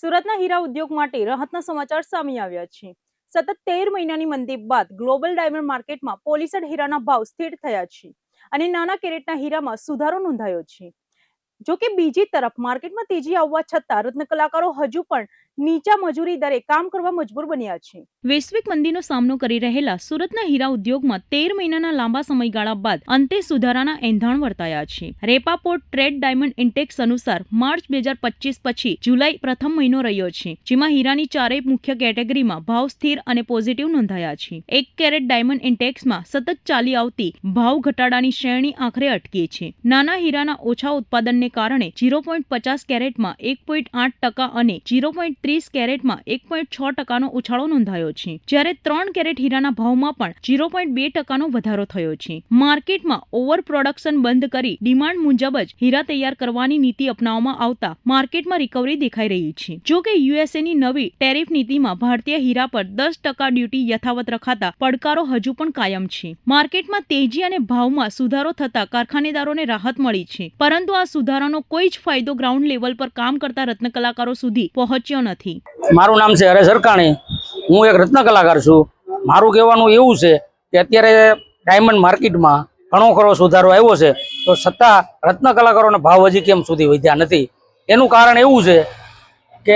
સુરતના હીરા ઉદ્યોગ માટે રાહતના સમાચાર સામે આવ્યા છે। સતત 13 મહિનાની મંદી બાદ ગ્લોબલ ડાયમંડ માર્કેટમાં પોલિશ્ડ હીરાના ભાવ સ્થિર થયા છે અને નાના કેરેટના હીરામાં સુધારો નોંધાયો છે। જો કે બીજી તરફ માર્કેટમાં તેજી આવવા છતાં રત્ન કલાકારો હજુ પણ નીચા મજૂરી દરે કામ કરવા મજબૂર બન્યા છે। વૈશ્વિક મંદીનો સામનો કરી રહેલા સુરતના હીરા ઉદ્યોગમાં 13 મહિનાના લાંબા સમયગાળા બાદ અંતે સુધારાના એંધાણ વર્તાયા છે। રેપાપોર્ટ ટ્રેડ ડાયમંડ ઇન્ડેક્સ અનુસાર માર્ચ 2025 પછી જુલાઈ પ્રથમ મહિનો રહ્યો છે, જેમાં હીરાની ચારેય મુખ્ય કેટેગરીમાં ભાવ સ્થિર અને પોઝિટિવ નોંધાયા છે। 1 કેરેટ ડાયમંડ ઇન્ડેક્સમાં સતત ચાલી આવતી ભાવ ઘટાડાની શ્રેણી આખરે અટકી છે। નાના હીરાના ઓછા ઉત્પાદનને કારણે 0.50 કેરેટમાં 1.8% અને 0.30 કેરેટમાં 1.6%નો ઉછાળો નોંધાયો છે, જ્યારે 3 કેરેટ હીરાના ભાવમાં પણ 0.2%નો વધારો થયો છે। માર્કેટમાં ઓવર પ્રોડક્શન બંધ કરી ડિમાન્ડ મુજબ જ હીરા તૈયાર કરવાની નીતિ અપનાવવામાં આવતા માર્કેટમાં રિકવરી દેખાઈ રહી છે। જો કે યુએસએની નવી ટેરિફ નીતિમાં ભારતીય હીરા પર 10% ડ્યુટી યથાવત રખાતા પડકારો હજુ પણ કાયમ છે। માર્કેટમાં તેજી અને ભાવમાં સુધારો થતા કારખાનેદારોને રાહત મળી છે, પરંતુ આ સુધારાનો કોઈ જ ફાયદો ગ્રાઉન્ડ લેવલ પર કામ કરતા રત્ન કલાકારો સુધી પહોંચ્યો નથી। મારું નામ છે હરેશ હરકાણી, હું એક રત્ન કલાકાર છું। મારું કહેવાનું એવું છે કે અત્યારે ડાયમંડ માર્કેટમાં ઘણો ખરો સુધારો આવ્યો છે, તો છતાં રત્ન કલાકારોના ભાવ હજી કેમ સુધી વધ્યા નથી? એનું કારણ એવું છે કે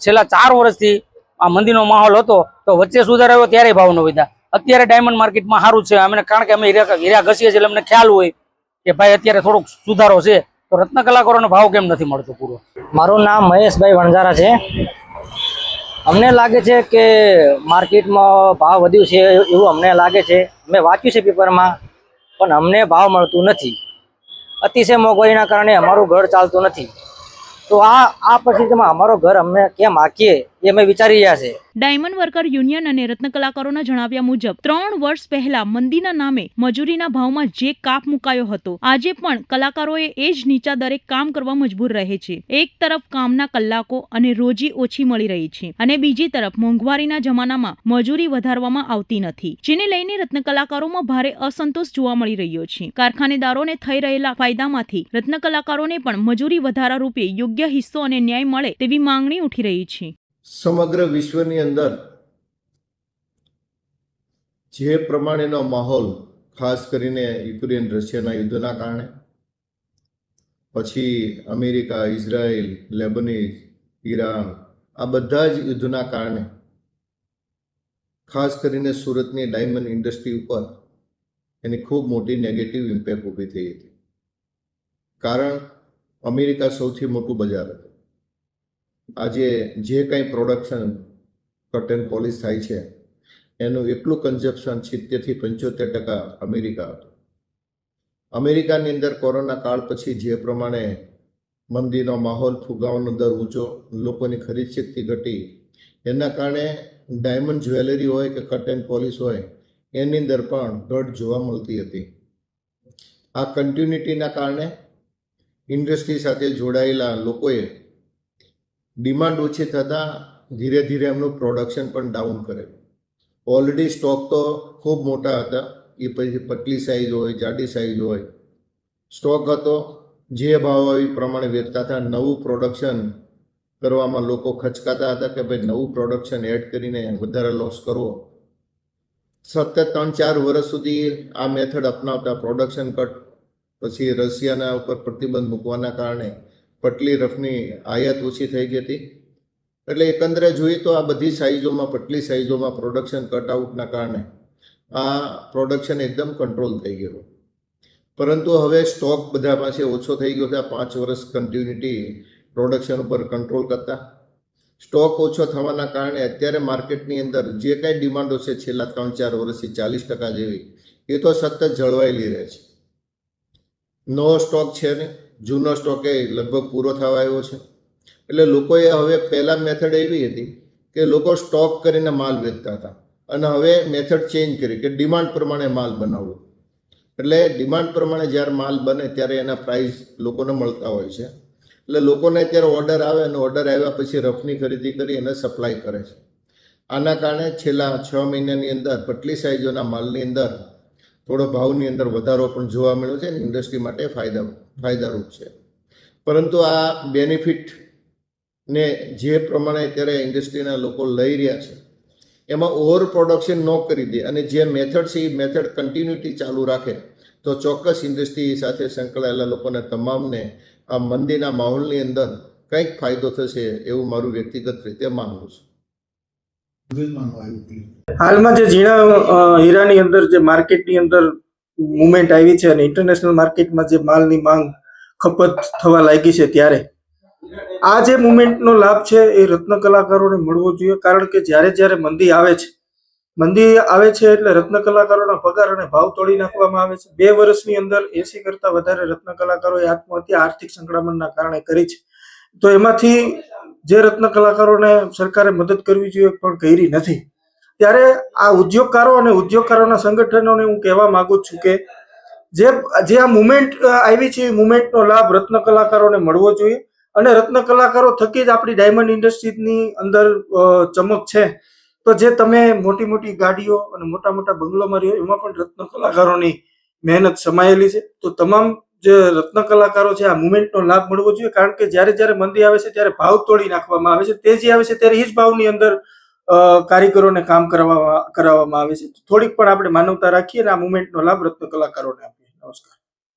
છેલ્લા 4 વર્ષથી આ મંદીનો માહોલ હતો, તો વચ્ચે સુધારો આવ્યો ત્યારે ભાવ ન વધ્યા। અત્યારે ડાયમંડ માર્કેટમાં સારું છે, અમને કારણ કે અમે હીરા ઘસીએ છીએ એટલે અમને ખ્યાલ હોય કે ભાઈ અત્યારે થોડોક સુધારો છે, તો રત્ન કલાકારોનો ભાવ કેમ નથી મળતો પૂરો? મારું નામ મહેશભાઈ વણઝારા છે। અમને લાગે છે કે માર્કેટમાં ભાવ વધ્યું છે એવું અમને લાગે છે। મેં વાંચ્યું છે પેપરમાં, પણ અમને ભાવ મળતું નથી। અતિશય મોંઘવારીના કારણે અમારું ઘર ચાલતું નથી, તો આ પરિસ્થિતિમાં અમારો ઘર અમને કેમ હાંકીએ એ અમે વિચારી રહ્યા છે। ડાયમંડ વર્કર યુનિયન અને રત્ન કલાકારોના જણાવ્યા મુજબ 3 વર્ષ પહેલા મંદીના નામે મજૂરીના ભાવમાં જે કાપ મુકાયો હતો, આજે પણ કલાકારોએ એ જ નીચા દરે કામ કરવા મજબૂર રહે છે। એક તરફ કામના કલાકો અને રોજી ઓછી મળી રહી છે, અને બીજી તરફ મોંઘવારીના જમાનામાં મજૂરી વધારવામાં આવતી નથી, જેને લઈને રત્ન કલાકારોમાં ભારે અસંતોષ જોવા મળી રહ્યો છે। કારખાનેદારોને થઈ રહેલા ફાયદામાંથી રત્ન કલાકારોને પણ મજૂરી વધારા રૂપે યોગ્ય હિસ્સો અને ન્યાય મળે તેવી માંગણી ઉઠી રહી છે। સમગ્ર વિશ્વની અંદર જે પ્રમાણેનો માહોલ, ખાસ કરીને યુક્રેન રશિયાના યુદ્ધના કારણે, પછી અમેરિકા, ઇઝરાયલ, લેબનીઝ, ઈરાન, આ બધા જ યુદ્ધના કારણે ખાસ કરીને સુરતની ડાયમંડ ઇન્ડસ્ટ્રી ઉપર એની ખૂબ મોટી નેગેટિવ ઇમ્પેક્ટ ઊભી થઈ હતી। કારણ અમેરિકા સૌથી મોટું બજાર હતું। આજે જે કંઈ પ્રોડક્શન કટ એન્ડ પોલિશ થાય છે એનું એટલું કન્ઝપ્શન 70 થી 75% અમેરિકા હતું। અમેરિકાની અંદર કોરોના કાળ પછી જે પ્રમાણે મંદીનો માહોલ, ફુગાવાનો દર ઊંચો, લોકોની ખરીદ શક્તિ ઘટી, એના કારણે ડાયમંડ જ્વેલરી હોય કે કટ એન્ડ પોલિશ હોય એની અંદર પણ ઘટ જોવા મળતી હતી। આ કન્ટિન્યુટીના કારણે ઇન્ડસ્ટ્રી સાથે જોડાયેલા લોકોએ ડિમાન્ડ ઓછી થતાં ધીરે ધીરે એમનું પ્રોડક્શન પણ ડાઉન કરેલું। ઓલરેડી સ્ટોક તો ખૂબ મોટા હતા, એ પછી પતલી સાઇઝ હોય, જાડી સાઇઝ હોય, સ્ટોક હતો, જે ભાવ એ પ્રમાણે વેચતા હતા। નવું પ્રોડક્શન કરવામાં લોકો ખચકાતા હતા કે ભાઈ નવું પ્રોડક્શન એડ કરીને વધારે લોસ કરવો। સતત 3-4 વર્ષ સુધી આ મેથડ અપનાવતા પ્રોડક્શન કટ, પછી રશિયાના ઉપર પ્રતિબંધ મૂકવાના કારણે પટલી રફની આયાત ઓછી થઈ ગઈ હતી। એટલે એકંદરે જોઈએ તો આ બધી સાઇઝોમાં, પટલી સાઇઝોમાં પ્રોડક્શન કટઆઉટના કારણે આ પ્રોડક્શન એકદમ કંટ્રોલ થઈ ગયું। પરંતુ હવે સ્ટોક બધા પાસે ઓછો થઈ ગયો છે। 5 વર્ષ કન્ટિન્યુટી પ્રોડક્શન ઉપર કંટ્રોલ કરતા સ્ટોક ઓછો થવાના કારણે અત્યારે માર્કેટની અંદર જે કાંઈ ડિમાન્ડો છે છેલ્લા 3-4 વર્ષથી 40% જેવી, એ તો સતત જળવાયેલી રહે છે। નવો સ્ટોક છે ને, જૂનો સ્ટોક એ લગભગ પૂરો થવા આવ્યો છે। એટલે લોકોએ હવે પહેલાં મેથડ એવી હતી કે લોકો સ્ટોક કરીને માલ વેચતા હતા, અને હવે મેથડ ચેન્જ કરી કે ડિમાન્ડ પ્રમાણે માલ બનાવવો। એટલે ડિમાન્ડ પ્રમાણે જ્યારે માલ બને ત્યારે એના પ્રાઇસ લોકોને મળતા હોય છે। એટલે લોકોને અત્યારે ઓર્ડર આવે, અને ઓર્ડર આવ્યા પછી રફની ખરીદી કરી અને સપ્લાય કરે છે। આના કારણે છેલ્લા 6 મહિનાની અંદર પટલી સાઇઝોના માલની અંદર થોડો ભાવની અંદર વધારો પણ જોવા મળ્યો છે, અને ઇન્ડસ્ટ્રી માટે ફાયદારૂપ છે। પરંતુ આ બેનિફિટ ને જે પ્રમાણે અત્યારે ઇન્ડસ્ટ્રીના લોકો લઈ રહ્યા છે એમાં ઓવર પ્રોડક્શન ન કરી દે અને જે મેથડ છે એ મેથડ કન્ટિન્યુટી ચાલુ રાખે તો ચોક્કસ ઇન્ડસ્ટ્રી સાથે સંકળાયેલા લોકોને તમામને આ મંદીના માહોલની અંદર કંઈક ફાયદો થશે એવું મારું વ્યક્તિગત રીતે માનવું છે. હાલમાં જે ઝીણા હીરાની અંદર જે માર્કેટની અંદર મુવમેન્ટ આવી છે અને ઇન્ટરનેશનલ માર્કેટમાં જે માલની માંગ ખપત થવા લાગી છે, ત્યારે આ જે મુવમેન્ટનો લાભ છે એ રત્ન કલાકારોને મળવો જોઈએ. કારણ કે જ્યારે જ્યારે મંદી આવે છે એટલે રત્ન કલાકારોના પગાર અને ભાવ તોડી નાખવામાં આવે છે. 2 વર્ષની અંદર 80 કરતા વધારે રત્ન કલાકારોએ આત્મહત્યા આર્થિક સંકળામણના કારણે કરી છે. તો એમાંથી જે રત્ન કલાકારોને સરકારે મદદ કરવી જોઈએ પણ કરી નથી. ત્યારે આ ઉદ્યોગકારો અને ઉદ્યોગકારોના સંગઠનોને હું કહેવા માંગુ છું કે જે આ મુવમેન્ટ આવી છે એ મુવમેન્ટનો લાભ રત્ન કલાકારોને મળવો જોઈએ અને રત્ન કલાકારો થકી જ આપણી ડાયમંડ ઇન્ડસ્ટ્રીની અંદર ચમક છે. તો જે તમે મોટી મોટી ગાડીઓ અને મોટા મોટા બંગલોમાં રહ્યો એમાં પણ રત્ન કલાકારોની મહેનત સમાયેલી છે. તો તમામ જે રત્ન કલાકારો છે આ મુવમેન્ટનો લાભ મળવો જોઈએ. કારણ કે જ્યારે જ્યારે મંદી આવે છે ત્યારે ભાવ તોડી નાખવામાં આવે છે. તેજી આવે છે ત્યારે એ જ ભાવની અંદર કારીગરોને કામ કરાવવામાં આવે છે. થોડીક પણ આપણે માનવતા રાખીએ અને આ મુવમેન્ટનો લાભ રત્ન કલાકારોને આપીએ. નમસ્કાર.